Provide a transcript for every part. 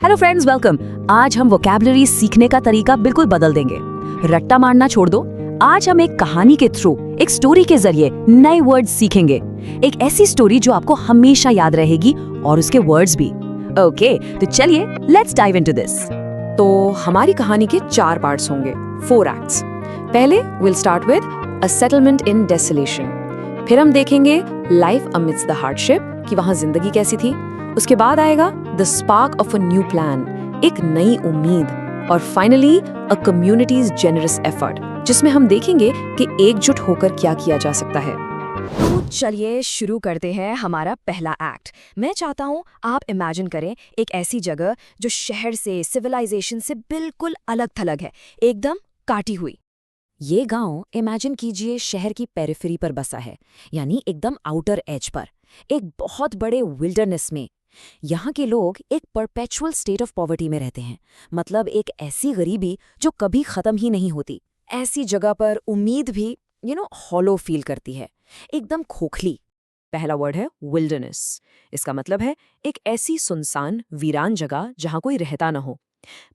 Hello friends, welcome. आज हम vocabulary सीखने का तरीका बिल्कुल बदल देंगे। रट्टा मारना छोड़ दो। आज हम एक कहानी के थ्रू, एक स्टोरी के जरिए नए वर्ड्स सीखेंगे। एक ऐसी स्टोरी जो आपको हमेशा याद रहेगी और उसके वर्ड्स भी। ओके, तो चलिए लेट्स डाइव इनटू दिस। तो हमारी कहानी के 4 पार्ट्स होंगे, 4 एक्ट्स। पहले will start with a settlement in desolation. फिर हम देखेंगे लाइफ अमिड्स द हार्डशिप, कि वहां जिंदगी कैसी थी। उसके बाद आएगा the spark of a new plan, एक नई उम्मीद। और फाइनली अ कम्युनिटीज जेनरस एफर्ट, जिसमें हम देखेंगे कि एकजुट होकर क्या किया जा सकता है। तो चलिए शुरू करते हैं हमारा पहला एक्ट। मैं चाहता हूँ आप इमेजिन करें एक ऐसी जगह जो शहर से, सिविलाइजेशन से बिल्कुल अलग थलग है, एकदम काटी हुई। ये गांव इमेजिन कीजिए शहर की पेरिफेरी पर बसा है, यानी एकदम आउटर एज पर, एक बहुत बड़े विल्डरनेस में। यहाँ के लोग एक परपेचुअल स्टेट ऑफ पॉवर्टी में रहते हैं, मतलब एक ऐसी गरीबी जो कभी खत्म ही नहीं होती। ऐसी जगह पर उम्मीद भी हॉलो फील करती है, एकदम खोखली। पहला वर्ड है विल्डरनेस। इसका मतलब है एक ऐसी सुनसान वीरान जगह जहाँ कोई रहता न हो।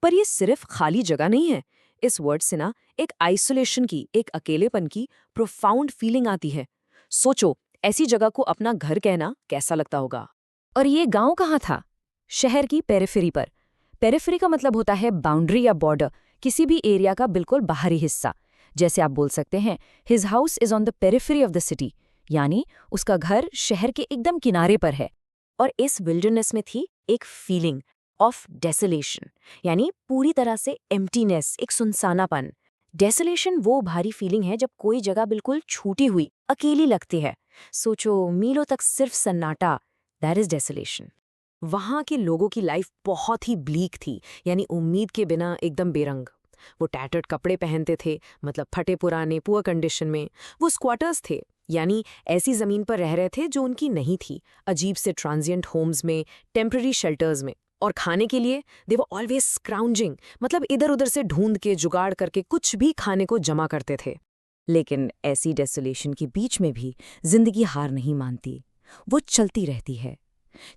पर ये सिर्फ खाली जगह नहीं है। इस वर्ड से ना एक आइसोलेशन की, एक अकेलेपन की प्रोफाउंड फीलिंग आती है। सोचो, ऐसी जगह को अपना घर कहना कैसा लगता होगा। और ये गांव कहाँ था? शहर की पेरिफेरी पर। पेरिफेरी का मतलब होता है बाउंड्री या बॉर्डर, किसी भी एरिया का बिल्कुल बाहरी हिस्सा। जैसे आप बोल सकते हैं his house is on the periphery of the city, यानी उसका घर शहर के एकदम किनारे पर है। और इस विल्डरनेस में थी एक फीलिंग ऑफ डेसोलेशन, यानी पूरी तरह से एम्प्टीनेस, एक सुनसानापन। डेसोलेशन वो भारी फीलिंग है जब कोई जगह बिल्कुल छूटी हुई, अकेली लगती है। सोचो, मीलों तक सिर्फ सन्नाटा, दैट इज डेसोलेशन। वहाँ के लोगों की लाइफ बहुत ही ब्लीक थी, यानी उम्मीद के बिना एकदम बेरंग। वो टैटर्ड कपड़े पहनते थे, मतलब फटे पुराने, पुअर कंडीशन में। वो स्क्वाटर्स थे, यानी ऐसी जमीन पर रह रहे थे जो उनकी नहीं थी, अजीब से ट्रांजिएंट होम्स में, टेम्पररी शेल्टर्स में। और खाने के लिए दे वर ऑलवेज स्क्राउंजिंग, मतलब इधर उधर से ढूंढ के, जुगाड़ करके कुछ भी खाने को जमा करते थे। लेकिन ऐसी डेसोलेशन के बीच में भी जिंदगी हार नहीं मानती, वो चलती रहती है।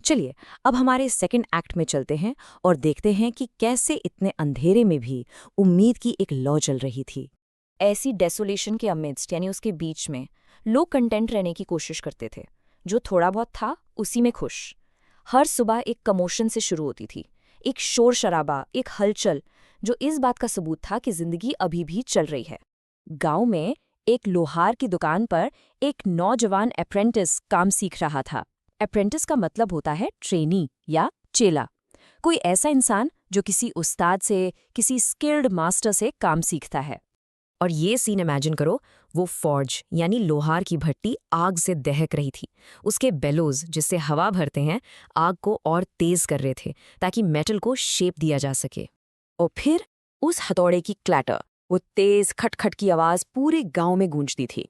चलिए अब हमारे सेकंड एक्ट में चलते हैं और देखते हैं कि कैसे इतने अंधेरे में भी उम्मीद की एक लौ चल रही थी। ऐसी डेसोलेशन के अमिड्स्ट, यानी उसके बीच में, लोग कंटेंट रहने की कोशिश करते थे। जो थोड़ा बहुत था उसी में खुश। हर सुबह एक कमोशन से शुरू होती थी, एक शोर शराबा, एक हलचल, जो इस बात का सबूत था कि जिंदगी अभी भी चल रही है। गांव में एक लोहार की दुकान पर एक नौजवान अप्रेंटिस काम सीख रहा था। अप्रेंटिस का मतलब होता है ट्रेनी या चेला, कोई ऐसा इंसान जो किसी उस्ताद से, किसी स्किल्ड मास्टर से काम सीखता है। और ये सीन इमेजिन करो, वो फॉर्ज यानी लोहार की भट्टी आग से दहक रही थी। उसके बेलोज, जिससे हवा भरते हैं, आग को और तेज कर रहे थे ताकि मेटल को शेप दिया जा सके। और फिर उस हथौड़े की क्लैटर, वो तेज खटखट की आवाज पूरे गांव में गूंजती थी।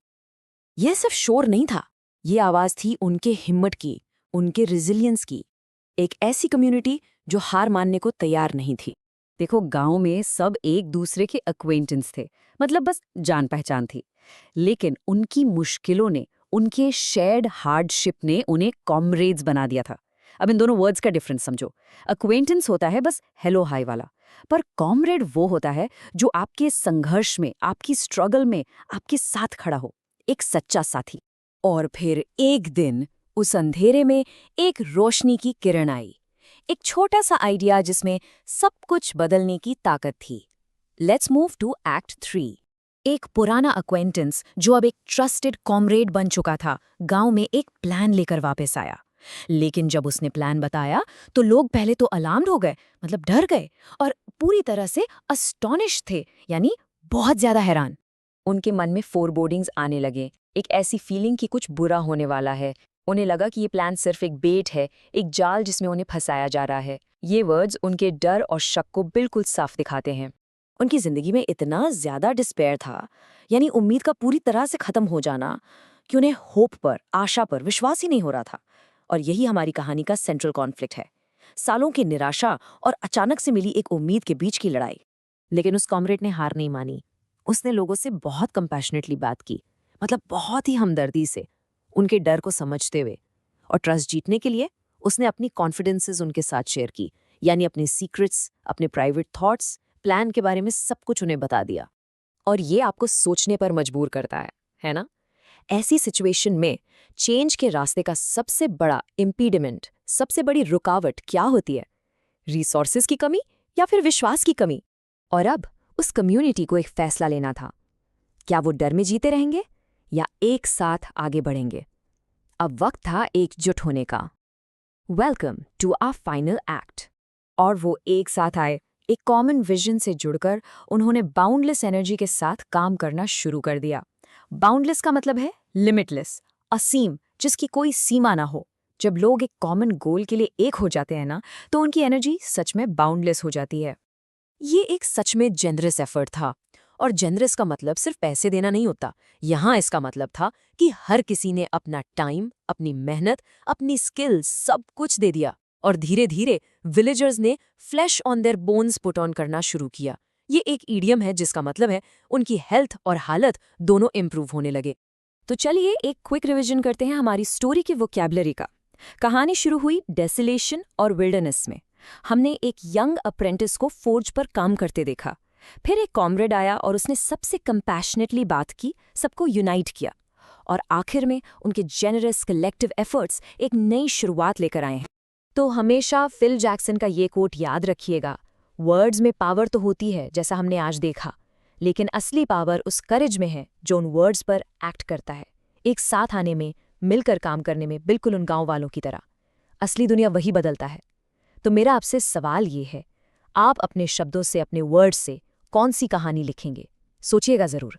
यह सिर्फ शोर नहीं था, ये आवाज थी उनके हिम्मत की, उनके रिजिलियंस की। एक ऐसी कम्युनिटी जो हार मानने को तैयार नहीं थी। देखो, गांव में सब एक दूसरे के अक्वेंटेंस थे, मतलब बस जान पहचान थी। लेकिन उनकी मुश्किलों ने, उनके शेयर्ड हार्डशिप ने उन्हें कॉमरेड्स बना दिया था। अब इन दोनों वर्ड्स का डिफरेंस समझो। अक्वेंटेंस होता है बस हेलो हाय वाला, पर कॉमरेड वो होता है जो आपके संघर्ष में, आपकी स्ट्रगल में आपके साथ खड़ा हो, एक सच्चा साथी। और फिर एक दिन उस अंधेरे में एक रोशनी की किरण आई, एक छोटा सा आइडिया जिसमें सब कुछ बदलने की ताकत थी। Let's move to act 3। एक पुराना अक्वेंटेंस जो अब एक ट्रस्टेड कॉमरेड बन चुका था, गांव में एक प्लान लेकर वापस आया। लेकिन जब उसने प्लान बताया तो लोग पहले तो अलार्म्ड हो गए, मतलब डर गए, और पूरी तरह से अस्टॉनिश थे, यानी बहुत ज्यादा हैरान। उनके मन में फोरबोर्डिंग्स आने लगे, एक ऐसी फीलिंग कि कुछ बुरा होने वाला है। उन्हें लगा कि ये प्लान सिर्फ एक बेट है, एक जाल जिसमें उन्हें फंसाया जा रहा है। ये वर्ड्स उनके डर और शक को बिल्कुल साफ दिखाते हैं। उनकी जिंदगी में इतना ज्यादा डिस्पेयर था, यानी उम्मीद का पूरी तरह से खत्म हो जाना, कि उन्हें होप पर, आशा पर विश्वास ही नहीं हो रहा था। और यही हमारी कहानी का सेंट्रल कॉन्फ्लिक्ट है, सालों की निराशा और अचानक से मिली एक उम्मीद के बीच की लड़ाई। लेकिन उस कॉमरेड ने हार नहीं मानी। उसने लोगों से बहुत कंपैशनेटली बात की, मतलब बहुत ही हमदर्दी से, उनके डर को समझते हुए। और ट्रस्ट जीतने के लिए उसने अपनी कॉन्फिडेंसेस उनके साथ शेयर की, यानी अपने सीक्रेट्स, अपने प्राइवेट थॉट्स, प्लान के बारे में सब कुछ उन्हें बता दिया। और ये आपको सोचने पर मजबूर करता है ना? ऐसी सिचुएशन में चेंज के रास्ते का सबसे बड़ा इम्पीडिमेंट, सबसे बड़ी रुकावट क्या होती है? रिसोर्सेज की कमी या फिर विश्वास की कमी? और अब उस कम्युनिटी को एक फैसला लेना था। क्या वो डर में जीते रहेंगे या एक साथ आगे बढ़ेंगे? अब वक्त था एकजुट होने का। Welcome to our final act. और वो एक साथ आए। एक कॉमन विजन से जुड़कर उन्होंने बाउंडलेस एनर्जी के साथ काम करना शुरू कर दिया। बाउंडलेस का मतलब है लिमिटलेस, असीम, जिसकी कोई सीमा ना हो। जब लोग एक कॉमन गोल के लिए एक हो जाते हैं ना, तो उनकी एनर्जी सच में बाउंडलेस हो जाती है। ये एक सच में जेनरस एफर्ट था। और जेनरस का मतलब सिर्फ पैसे देना नहीं होता। यहाँ इसका मतलब था कि हर किसी ने अपना टाइम, अपनी मेहनत, अपनी स्किल्स सब कुछ दे दिया। और धीरे धीरे विलेजर्स ने flash on their bones put on करना शुरू किया। ये एक ईडियम है जिसका मतलब है उनकी हेल्थ और हालत दोनों इम्प्रूव होने लगे। तो चलिए एक क्विक रिवीजन करते हैं हमारी स्टोरी की वोकैबुलरी का। कहानी शुरू हुई डेसोलेशन और विल्डरनेस में। हमने एक यंग अप्रेंटिस को फोर्ज पर काम करते देखा। फिर एक कॉमरेड आया और उसने सबसे कंपैशनेटली बात की, सबको यूनाइट किया। और आखिर में उनके जेनरस कलेक्टिव एफर्ट्स एक नई शुरुआत लेकर आए हैं। तो हमेशा फिल जैक्सन का ये कोट याद रखिएगा, वर्ड्स में पावर तो होती है जैसा हमने आज देखा, लेकिन असली पावर उस करेज में है जो उन वर्ड्स पर एक्ट करता है। एक साथ आने में, मिलकर काम करने में, बिल्कुल उन गांव वालों की तरह। असली दुनिया वही बदलता है। तो मेरा आपसे सवाल ये है, आप अपने शब्दों से, अपने वर्ड्स से कौन सी कहानी लिखेंगे? सोचिएगा ज़रूर।